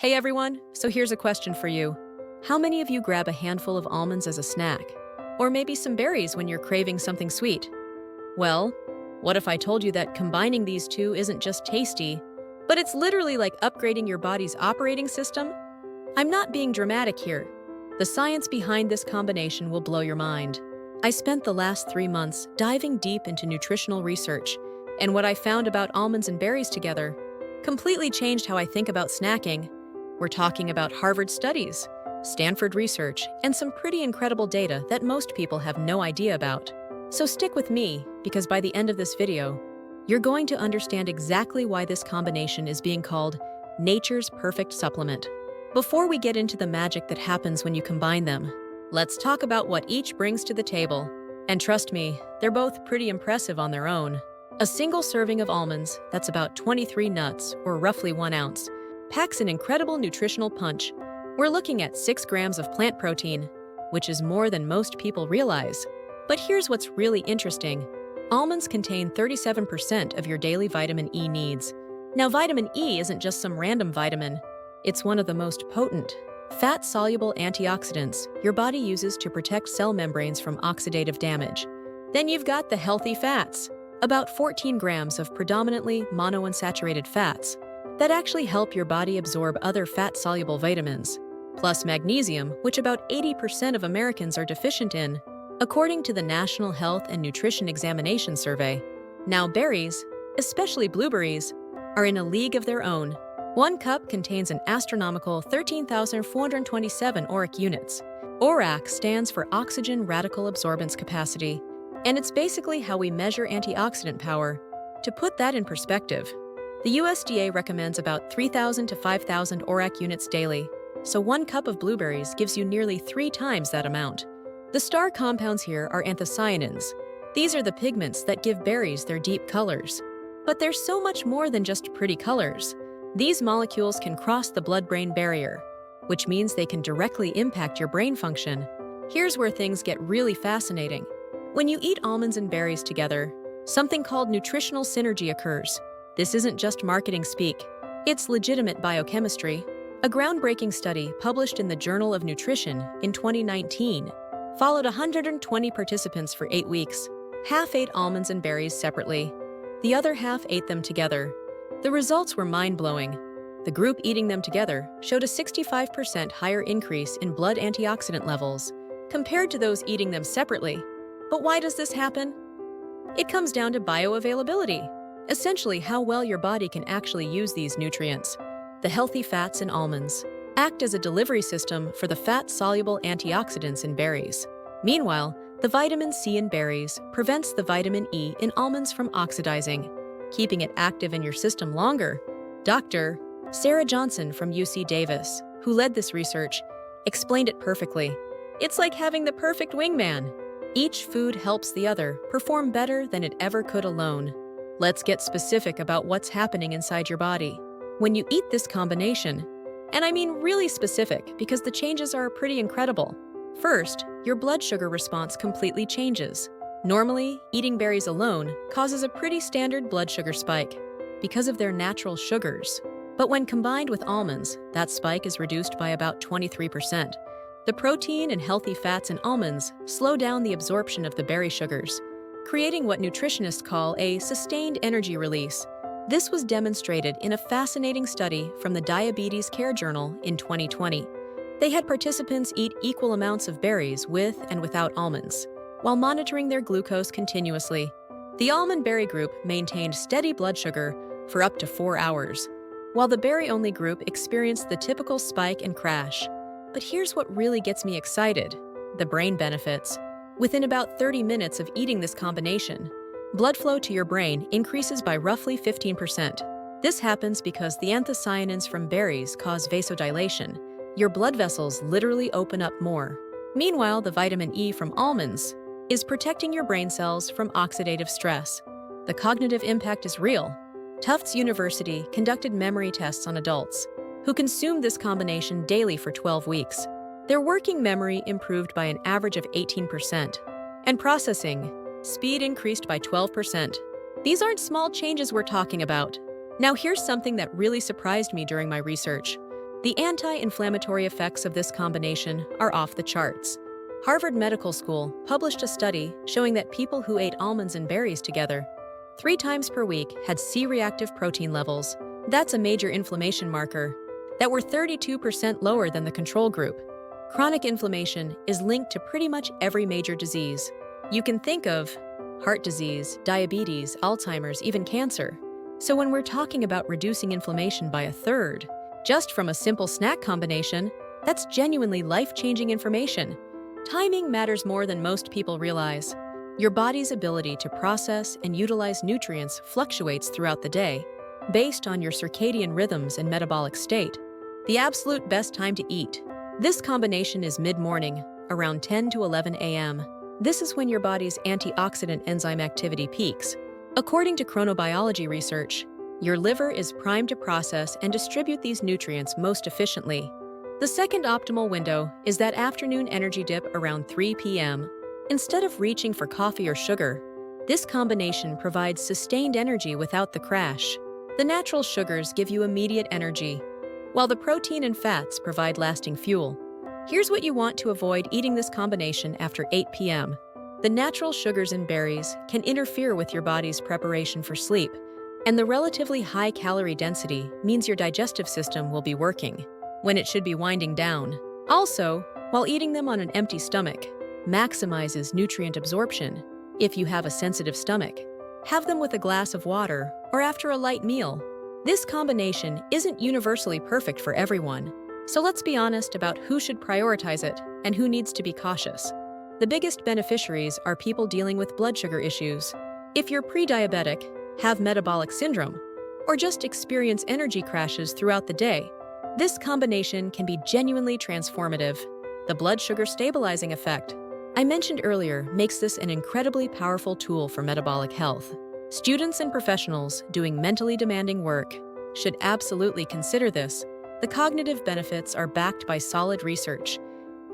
Hey everyone, so here's a question for you. How many of you grab a handful of almonds as a snack? Or maybe some berries when you're craving something sweet? Well, what if I told you that combining these two isn't just tasty, but it's literally like upgrading your body's operating system? I'm not being dramatic here. The science behind this combination will blow your mind. I spent the last 3 months diving deep into nutritional research, and what I found about almonds and berries together completely changed how I think about snacking. We're talking about Harvard studies, Stanford research, and some pretty incredible data that most people have no idea about. So stick with me, because by the end of this video, you're going to understand exactly why this combination is being called nature's perfect supplement. Before we get into the magic that happens when you combine them, let's talk about what each brings to the table. And trust me, they're both pretty impressive on their own. A single serving of almonds, that's about 23 nuts, or roughly 1 ounce, packs an incredible nutritional punch. We're looking at 6 grams of plant protein, which is more than most people realize. But here's what's really interesting. Almonds contain 37% of your daily vitamin E needs. Now, vitamin E isn't just some random vitamin. It's one of the most potent, fat-soluble antioxidants your body uses to protect cell membranes from oxidative damage. Then you've got the healthy fats, about 14 grams of predominantly monounsaturated fats that actually help your body absorb other fat-soluble vitamins, plus magnesium, which about 80% of Americans are deficient in, according to the National Health and Nutrition Examination Survey. Now, berries, especially blueberries, are in a league of their own. 1 cup contains an astronomical 13,427 ORAC units. ORAC stands for Oxygen Radical Absorbance Capacity, and it's basically how we measure antioxidant power. To put that in perspective, the USDA recommends about 3,000 to 5,000 ORAC units daily, so 1 cup of blueberries gives you nearly 3 times that amount. The star compounds here are anthocyanins. These are the pigments that give berries their deep colors. But there's so much more than just pretty colors. These molecules can cross the blood-brain barrier, which means they can directly impact your brain function. Here's where things get really fascinating. When you eat almonds and berries together, something called nutritional synergy occurs. This isn't just marketing speak. It's legitimate biochemistry. A groundbreaking study published in the Journal of Nutrition in 2019 followed 120 participants for 8 weeks. Half ate almonds and berries separately. The other half ate them together. The results were mind-blowing. The group eating them together showed a 65% higher increase in blood antioxidant levels compared to those eating them separately. But why does this happen? It comes down to bioavailability, essentially how well your body can actually use these nutrients. The healthy fats in almonds act as a delivery system for the fat-soluble antioxidants in berries. Meanwhile, the vitamin C in berries prevents the vitamin E in almonds from oxidizing, keeping it active in your system longer. Dr. Sarah Johnson from UC Davis, who led this research, explained it perfectly. It's like having the perfect wingman. Each food helps the other perform better than it ever could alone. Let's get specific about what's happening inside your body when you eat this combination. And I mean really specific, because the changes are pretty incredible. First, your blood sugar response completely changes. Normally, eating berries alone causes a pretty standard blood sugar spike because of their natural sugars. But when combined with almonds, that spike is reduced by about 23%. The protein and healthy fats in almonds slow down the absorption of the berry sugars, creating what nutritionists call a sustained energy release. This was demonstrated in a fascinating study from the Diabetes Care Journal in 2020. They had participants eat equal amounts of berries with and without almonds, while monitoring their glucose continuously. The almond berry group maintained steady blood sugar for up to 4 hours, while the berry-only group experienced the typical spike and crash. But here's what really gets me excited: the brain benefits. Within about 30 minutes of eating this combination, blood flow to your brain increases by roughly 15%. This happens because the anthocyanins from berries cause vasodilation. Your blood vessels literally open up more. Meanwhile, the vitamin E from almonds is protecting your brain cells from oxidative stress. The cognitive impact is real. Tufts University conducted memory tests on adults who consumed this combination daily for 12 weeks. Their working memory improved by an average of 18%, and processing speed increased by 12%. These aren't small changes we're talking about. Now here's something that really surprised me during my research. The anti-inflammatory effects of this combination are off the charts. Harvard Medical School published a study showing that people who ate almonds and berries together 3 times per week had C-reactive protein levels, that's a major inflammation marker, that were 32% lower than the control group. Chronic inflammation is linked to pretty much every major disease. You can think of heart disease, diabetes, Alzheimer's, even cancer. So when we're talking about reducing inflammation by 1/3, just from a simple snack combination, that's genuinely life-changing information. Timing matters more than most people realize. Your body's ability to process and utilize nutrients fluctuates throughout the day, based on your circadian rhythms and metabolic state. The absolute best time to eat. This combination is mid-morning, around 10 to 11 a.m. This is when your body's antioxidant enzyme activity peaks. According to chronobiology research, your liver is primed to process and distribute these nutrients most efficiently. The second optimal window is that afternoon energy dip around 3 p.m. Instead of reaching for coffee or sugar, this combination provides sustained energy without the crash. The natural sugars give you immediate energy, while the protein and fats provide lasting fuel. Here's what you want to avoid eating this combination after 8 p.m. The natural sugars in berries can interfere with your body's preparation for sleep, and the relatively high calorie density means your digestive system will be working when it should be winding down. Also, while eating them on an empty stomach maximizes nutrient absorption. If you have a sensitive stomach, have them with a glass of water or after a light meal. This combination isn't universally perfect for everyone, so let's be honest about who should prioritize it and who needs to be cautious. The biggest beneficiaries are people dealing with blood sugar issues. If you're pre-diabetic, have metabolic syndrome, or just experience energy crashes throughout the day, this combination can be genuinely transformative. The blood sugar stabilizing effect I mentioned earlier makes this an incredibly powerful tool for metabolic health. Students and professionals doing mentally demanding work should absolutely consider this. The cognitive benefits are backed by solid research,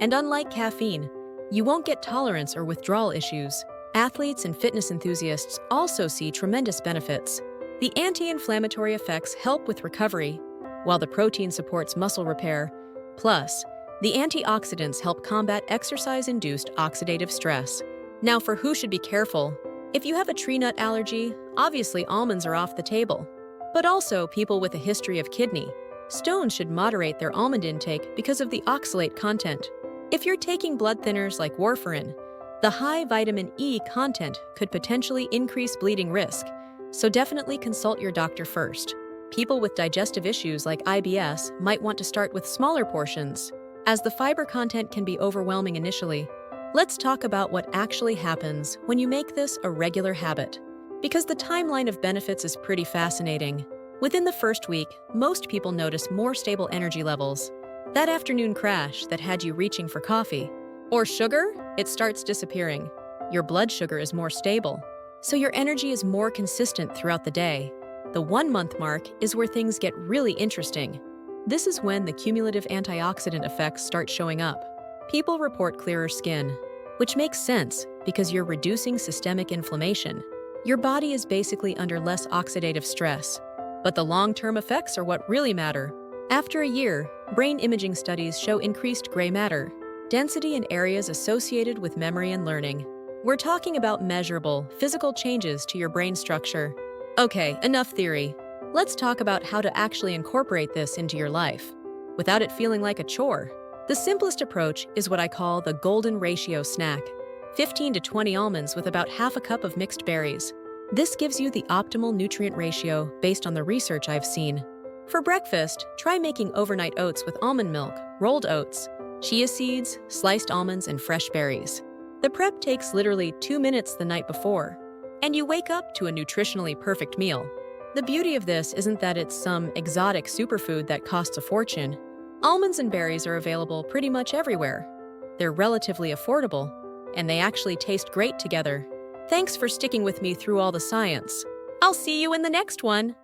and unlike caffeine, you won't get tolerance or withdrawal issues. Athletes and fitness enthusiasts also see tremendous benefits. The anti-inflammatory effects help with recovery, while the protein supports muscle repair. Plus, the antioxidants help combat exercise-induced oxidative stress. Now, for who should be careful, if you have a tree nut allergy, obviously almonds are off the table. But also, people with a history of kidney stones should moderate their almond intake because of the oxalate content. If you're taking blood thinners like warfarin, the high vitamin E content could potentially increase bleeding risk, so definitely consult your doctor first. People with digestive issues like IBS might want to start with smaller portions, as the fiber content can be overwhelming initially. Let's talk about what actually happens when you make this a regular habit, because the timeline of benefits is pretty fascinating. Within the first week, most people notice more stable energy levels. That afternoon crash that had you reaching for coffee or sugar, it starts disappearing. Your blood sugar is more stable, so your energy is more consistent throughout the day. The 1-month mark is where things get really interesting. This is when the cumulative antioxidant effects start showing up. People report clearer skin, which makes sense because you're reducing systemic inflammation. Your body is basically under less oxidative stress, but the long-term effects are what really matter. After a year, brain imaging studies show increased gray matter density in areas associated with memory and learning. We're talking about measurable, physical changes to your brain structure. Okay, enough theory. Let's talk about how to actually incorporate this into your life without it feeling like a chore. The simplest approach is what I call the golden ratio snack: 15 to 20 almonds with about half a cup of mixed berries. This gives you the optimal nutrient ratio based on the research I've seen. For breakfast, try making overnight oats with almond milk, rolled oats, chia seeds, sliced almonds, and fresh berries. The prep takes literally 2 minutes the night before, and you wake up to a nutritionally perfect meal. The beauty of this isn't that it's some exotic superfood that costs a fortune. Almonds and berries are available pretty much everywhere. They're relatively affordable, and they actually taste great together. Thanks for sticking with me through all the science. I'll see you in the next one.